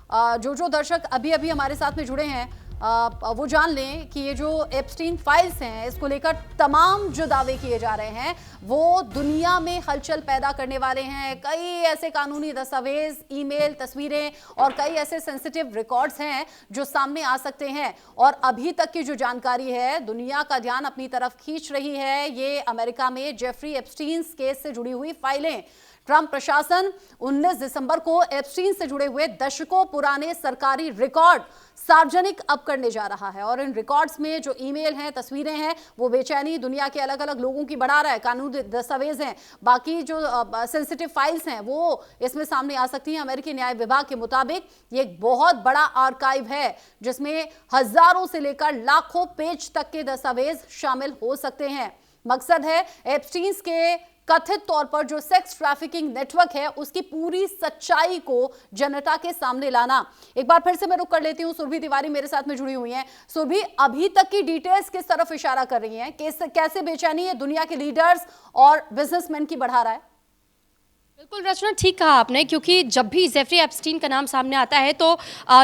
जो दर्शक अभी अभी हमारे साथ में जुड़े हैं वो जान लें कि ये जो एप्स्टीन फाइल्स हैं, इसको लेकर तमाम जो दावे किए जा रहे हैं वो दुनिया में हलचल पैदा करने वाले हैं। कई ऐसे कानूनी दस्तावेज, ईमेल, तस्वीरें और कई ऐसे सेंसिटिव रिकॉर्ड्स हैं जो सामने आ सकते हैं। और अभी तक की जो जानकारी है, दुनिया का ध्यान अपनी तरफ खींच रही है ये अमेरिका में जेफरी एप्स्टीन केस से जुड़ी हुई फाइलें। ट्रंप प्रशासन 19 दिसंबर को एप्स्टीन से जुड़े हुए दशकों पुराने सरकारी रिकॉर्ड सार्वजनिक अब करने जा रहा है। और इन रिकॉर्ड्स में जो ईमेल हैं, तस्वीरें हैं, वो बेचैनी दुनिया के अलग अलग लोगों की बढ़ा रहा है। कानूनी दस्तावेज हैं, बाकी जो सेंसिटिव फाइल्स हैं वो इसमें सामने आ सकती हैं। अमेरिकी न्याय विभाग के मुताबिक ये एक बहुत बड़ा आर्काइव है जिसमें हजारों से लेकर लाखों पेज तक के दस्तावेज शामिल हो सकते हैं। मकसद है एप्स्टीन के कथित तौर पर जो सेक्स ट्रैफिकिंग नेटवर्क है उसकी पूरी सच्चाई को जनता के सामने लाना। एक बार फिर से मैं रुक कर लेती हूं, सुरभि तिवारी मेरे साथ में जुड़ी हुई हैं। सुरभि, अभी तक की डिटेल्स किस तरफ इशारा कर रही हैं? कैसे बेचैनी है दुनिया के लीडर्स और बिजनेसमैन की बढ़ा रहा है? बिल्कुल रचना, ठीक कहा आपने, क्योंकि जब भी जेफरी एप्स्टीन का नाम सामने आता है तो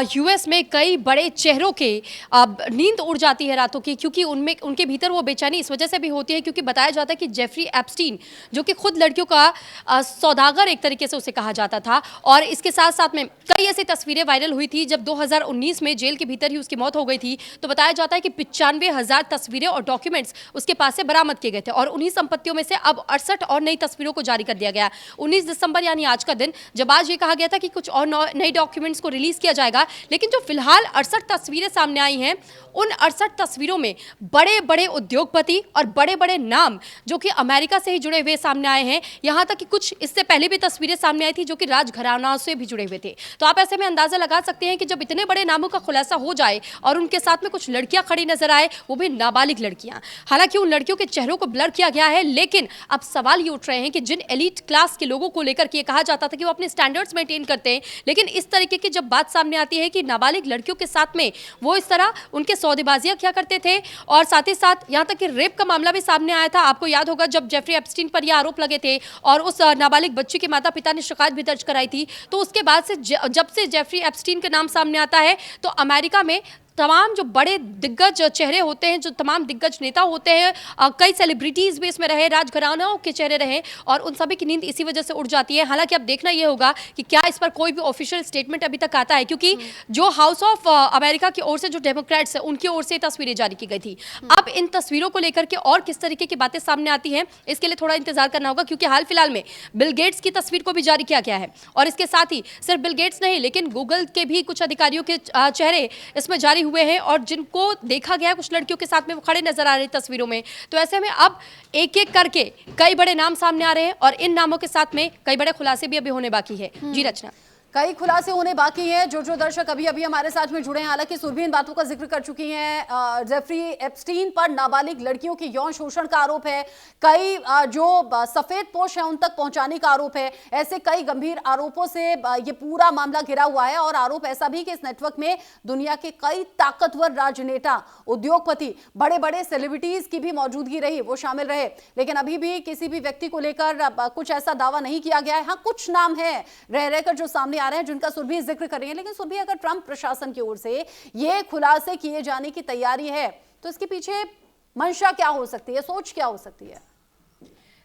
यूएस में कई बड़े चेहरों के नींद उड़ जाती है रातों की, क्योंकि उनमें उनके भीतर वो बेचैनी इस वजह से भी होती है क्योंकि बताया जाता है कि जेफरी एप्स्टीन जो कि खुद लड़कियों का सौदागर एक तरीके से उसे कहा जाता था, और इसके साथ साथ में कई ऐसी तस्वीरें वायरल हुई थी। जब 2019 में जेल के भीतर ही उसकी मौत हो गई थी तो बताया जाता है कि 95,000 तस्वीरें और डॉक्यूमेंट्स उसके पास से बरामद किए गए थे, और उन्हीं संपत्तियों में से अब 68 और नई तस्वीरों को जारी कर दिया गया। 19 दिसंबर यानी आज का दिन, जब आज ये कहा गया था कि कुछ और नए डॉक्यूमेंट्स को रिलीज किया जाएगा, लेकिन जो फिलहाल 68 तस्वीरें सामने आई हैं, उन 68 तस्वीरों में बड़े बड़े उद्योगपति और बड़े बड़े नाम जो कि अमेरिका से ही जुड़े हुए सामने आए हैं। यहां तक कि कुछ इससे पहले भी तस्वीरें सामने आई थी जो कि राजघरानाओं से भी जुड़े हुए थे। तो आप ऐसे में अंदाजा लगा सकते हैं कि जब इतने बड़े नामों का खुलासा हो जाए और उनके साथ में कुछ लड़कियां खड़ी नजर आए, वो भी नाबालिग लड़कियां। हालांकि उन लड़कियों के चेहरों को ब्लर किया गया है, लेकिन अब सवाल ये उठ रहे हैं कि जिन एलीट क्लास के लोगों को लेकर के कहा जाता था कि वो अपने स्टैंडर्ड्स मेंटेन करते हैं, लेकिन इस तरीके की जब बात सामने आती है कि नाबालिग लड़कियों के साथ में वो इस तरह उनके सौदेबाजियां क्या करते थे, और साथ ही साथ यहां तक कि रेप का मामला भी सामने आया था। आपको याद होगा जब जेफरी एप्स्टीन पर यह आरोप लगे थे और उस नाबालिग बच्ची के माता पिता ने शिकायत भी दर्ज कराई थी, तो उसके बाद से जब से जेफरी एप्स्टीन का नाम सामने आता है तो अमेरिका में तमाम जो बड़े दिग्गज चेहरे होते हैं, जो तमाम दिग्गज नेता होते हैं, कई सेलिब्रिटीज़ भी इसमें रहे, राजघरानाओं के चेहरे रहे, और उन सभी की नींद इसी वजह से उड़ जाती है। हालांकि अब देखना ये होगा कि क्या इस पर कोई भी ऑफिशियल स्टेटमेंट अभी तक आता है, क्योंकि जो हाउस ऑफ अमेरिका की ओर से जो डेमोक्रेट्स है उनकी ओर से तस्वीरें जारी की गई थी। अब इन तस्वीरों को लेकर के और किस तरीके की बातें सामने आती हैं, इसके लिए थोड़ा इंतजार करना होगा, क्योंकि हाल फिलहाल में बिल गेट्स की तस्वीर को भी जारी किया गया है, और इसके साथ ही सिर्फ बिल गेट्स नहीं, लेकिन गूगल के भी कुछ अधिकारियों के चेहरे इसमें जारी हुए हैं, और जिनको देखा गया कुछ लड़कियों के साथ में वो खड़े नजर आ रहे हैं तस्वीरों में। तो ऐसे में अब एक एक करके कई बड़े नाम सामने आ रहे हैं, और इन नामों के साथ में कई बड़े खुलासे भी अभी होने बाकी है। जी रचना, कई खुलासे होने बाकी हैं। जो दर्शक अभी अभी हमारे साथ में जुड़े हैं, हालांकि सुरभि इन बातों का जिक्र कर चुकी हैं। जेफरी एप्स्टीन पर नाबालिग लड़कियों की यौन शोषण का आरोप है, कई जो सफेद पोश है उन तक पहुंचाने का आरोप है। ऐसे कई गंभीर आरोपों से ये पूरा मामला घिरा हुआ है, और आरोप ऐसा भी कि इस नेटवर्क में दुनिया के कई ताकतवर राजनेता, उद्योगपति, बड़े बड़े सेलिब्रिटीज की भी मौजूदगी रही, वो शामिल रहे। लेकिन अभी भी किसी भी व्यक्ति को लेकर कुछ ऐसा दावा नहीं किया गया है। हाँ, कुछ नाम है रह रहकर जो सामने आ रहे हैं जिनका सुरभि जिक्र कर रही है, लेकिन सुरभि अगर ट्रंप प्रशासन की ओर से ये खुलासे किए जाने की तैयारी है तो इसके पीछे मंशा क्या हो सकती है, सोच क्या हो सकती है?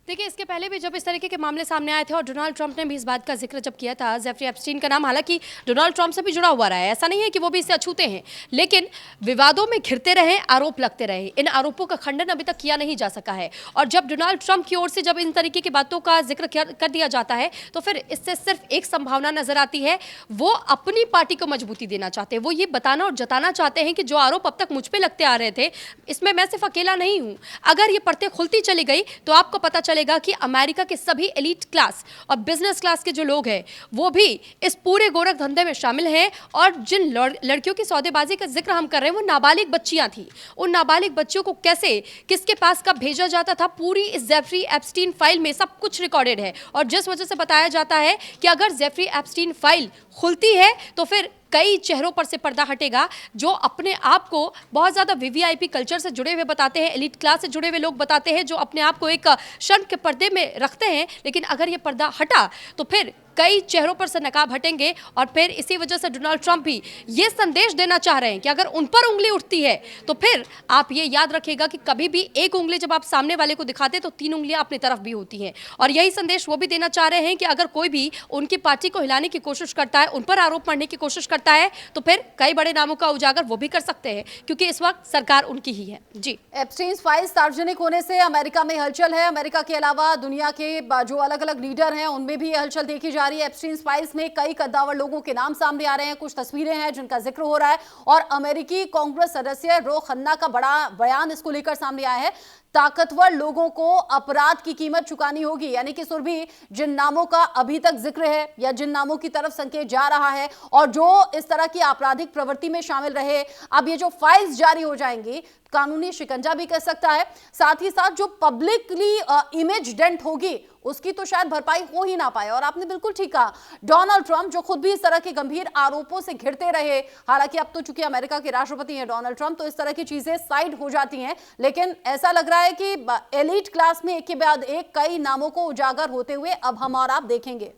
देखिए, इसके पहले भी जब इस तरीके के मामले सामने आए थे और डोनाल्ड ट्रंप ने भी इस बात का जिक्र जब किया था, जेफरी एप्स्टीन का नाम हालांकि डोनाल्ड ट्रंप से भी जुड़ा हुआ रहा है, ऐसा नहीं है कि वो भी इससे अछूते हैं, लेकिन विवादों में घिरते रहे, आरोप लगते रहे। इन आरोपों का खंडन अभी तक किया नहीं जा सका है, और जब डोनाल्ड ट्रंप की ओर से जब इन तरीके की बातों का जिक्र कर दिया जाता है तो फिर इससे सिर्फ एक संभावना नजर आती है, वो अपनी पार्टी को मजबूती देना चाहते हैं। वो ये बताना और जताना चाहते हैं कि जो आरोप अब तक मुझ पर लगते आ रहे थे, इसमें मैं सिर्फ अकेला नहीं हूं। अगर ये परतें खुलती चली गई तो आपको पता चलेगा कि अमेरिका के सभी एलीट क्लास और बिजनेस क्लास के जो लोग हैं वो भी इस पूरे गोरख धंधे में शामिल हैं, और जिन लड़कियों की सौदेबाजी का जिक्र हम कर रहे हैं वो नाबालिग बच्चियां थी। उन नाबालिग बच्चियों को कैसे, किसके पास कब भेजा जाता था, पूरी इस जेफरी एप्स्टीन फाइल में सब कुछ रिकॉर्डेड है। और जिस वजह से बताया जाता है कि अगर जेफरी एप्स्टीन फाइल खुलती है तो फिर कई चेहरों पर से पर्दा हटेगा, जो अपने आप को बहुत ज़्यादा वीवीआईपी कल्चर से जुड़े हुए बताते हैं, एलीट क्लास से जुड़े हुए लोग बताते हैं, जो अपने आप को एक शर्म के पर्दे में रखते हैं। लेकिन अगर ये पर्दा हटा तो फिर कई चेहरों पर से नकाब हटेंगे और फिर इसी वजह से डोनाल्ड ट्रंप भी ये संदेश देना चाह रहे हैं कि अगर उन पर उंगली उठती है तो फिर आप ये याद रखिएगा कि कभी भी एक उंगली जब आप सामने वाले को दिखाते हैं तो 3 उंगलियां अपनी तरफ भी होती हैं। और यही संदेश वो भी देना चाह रहे हैं कि अगर कोई भी उनकी पार्टी को हिलाने की कोशिश करता है, उन पर आरोप मढ़ने की कोशिश करता है, तो फिर कई बड़े नामों का उजागर वो भी कर सकते हैं, क्योंकि इस वक्त सरकार उनकी ही है। जी, एप्स्टीन फाइल्स सार्वजनिक होने से अमेरिका में हलचल है। अमेरिका के अलावा दुनिया के जो अलग अलग लीडर हैं उनमें भी हलचल देखी जा रही है। एप्स्टीन फाइल्स में कई कद्दावर लोगों के नाम सामने आ रहे हैं, कुछ तस्वीरें हैं जिनका जिक्र हो रहा है और अमेरिकी कांग्रेस सदस्य रो खन्ना का बड़ा बयान इसको लेकर सामने आया है। ताकतवर लोगों को अपराध की कीमत चुकानी होगी, यानी कि सुरभि जिन नामों का अभी तक जिक्र है या जिन नामों की तरफ संकेत जा रहा है और जो इस तरह की आपराधिक प्रवृत्ति में शामिल रहे, अब ये जो फाइल्स जारी हो जाएंगी कानूनी शिकंजा भी कर सकता है। साथ ही साथ जो पब्लिकली इमेज डेंट होगी उसकी तो शायद भरपाई हो ही ना पाए। और आपने बिल्कुल ठीक कहा, डोनाल्ड ट्रंप जो खुद भी इस तरह के गंभीर आरोपों से घिरते रहे, हालांकि अब तो चूंकि अमेरिका के राष्ट्रपति हैं डोनाल्ड ट्रंप, तो इस तरह की चीजें साइड हो जाती हैं, लेकिन ऐसा लग रहा है कि एलीट क्लास में एक के बाद एक कई नामों को उजागर होते हुए अब हम और आप देखेंगे।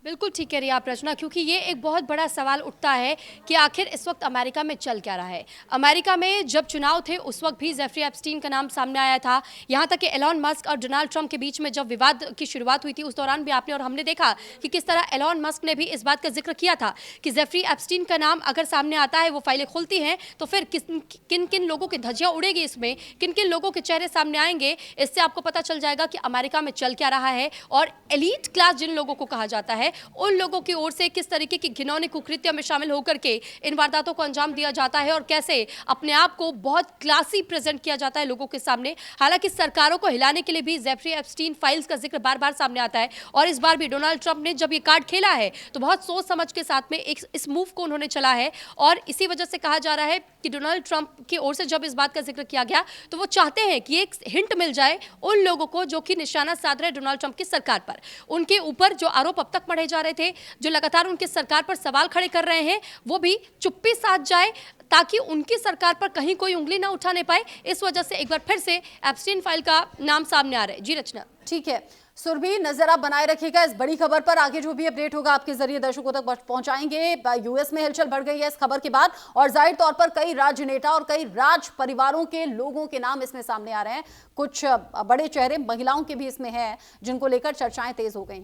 बिल्कुल ठीक कह रही है आप रचना, क्योंकि ये एक बहुत बड़ा सवाल उठता है कि आखिर इस वक्त अमेरिका में चल क्या रहा है। अमेरिका में जब चुनाव थे उस वक्त भी जेफरी एप्स्टीन का नाम सामने आया था। यहाँ तक कि एलॉन मस्क और डोनाल्ड ट्रंप के बीच में जब विवाद की शुरुआत हुई थी उस दौरान भी आपने और हमने देखा कि किस तरह एलॉन मस्क ने भी इस बात का जिक्र किया था कि जेफरी एप्स्टीन का नाम अगर सामने आता है, वो फाइलें खुलती हैं, तो फिर किन किन लोगों की धज्जियाँ उड़ेगी, इसमें किन किन लोगों के चेहरे सामने आएंगे, इससे आपको पता चल जाएगा कि अमेरिका में चल क्या रहा है। और एलीट क्लास जिन लोगों को कहा जाता है, उन लोगों की ओर से किस तरीके की घिनौने कुकृत्य में शामिल होकर के इन वारदातों को अंजाम दिया जाता है और कैसे अपने आप को बहुत क्लासी प्रेजेंट किया जाता है लोगों के सामने। हालांकि सरकारों को हिलाने के लिए भी जेफरी एप्स्टीन फाइल्स का जिक्र बार बार सामने आता है और इस बार भी डोनाल्ड ट्रंप ने जब ये कार्ड खेला है तो बहुत सोच समझ के साथ में इस मूव को उन्होंने चला है। और इसी वजह से कहा जा रहा है कि डोनाल्ड ट्रंप की ओर से जब इस बात का जिक्र किया गया तो वो चाहते हैं कि एक हिंट मिल जाए उन लोगों को जो कि निशाना साध रहे डोनाल्ड ट्रंप की सरकार पर। उनके ऊपर जो आरोप अब तक मढ़े जा रहे थे, जो लगातार उनकी सरकार पर सवाल खड़े कर रहे हैं, वो भी चुप्पी साध जाए ताकि उनकी सरकार पर कहीं कोई उंगली ना उठाने पाए। इस वजह से एक बार फिर से एप्स्टीन फाइल का नाम सामने आ रहा है। जी रचना। ठीक है सुरभि, नजर आप बनाए रखिएगा इस बड़ी खबर पर। आगे जो भी अपडेट होगा आपके जरिए दर्शकों तक पहुंचाएंगे। यूएस में हलचल बढ़ गई है इस खबर के बाद और जाहिर तौर पर कई राजनेता और कई राज परिवारों के लोगों के नाम इसमें सामने आ रहे हैं। कुछ बड़े चेहरे महिलाओं के भी इसमें हैं जिनको लेकर चर्चाएं तेज हो गई हैं।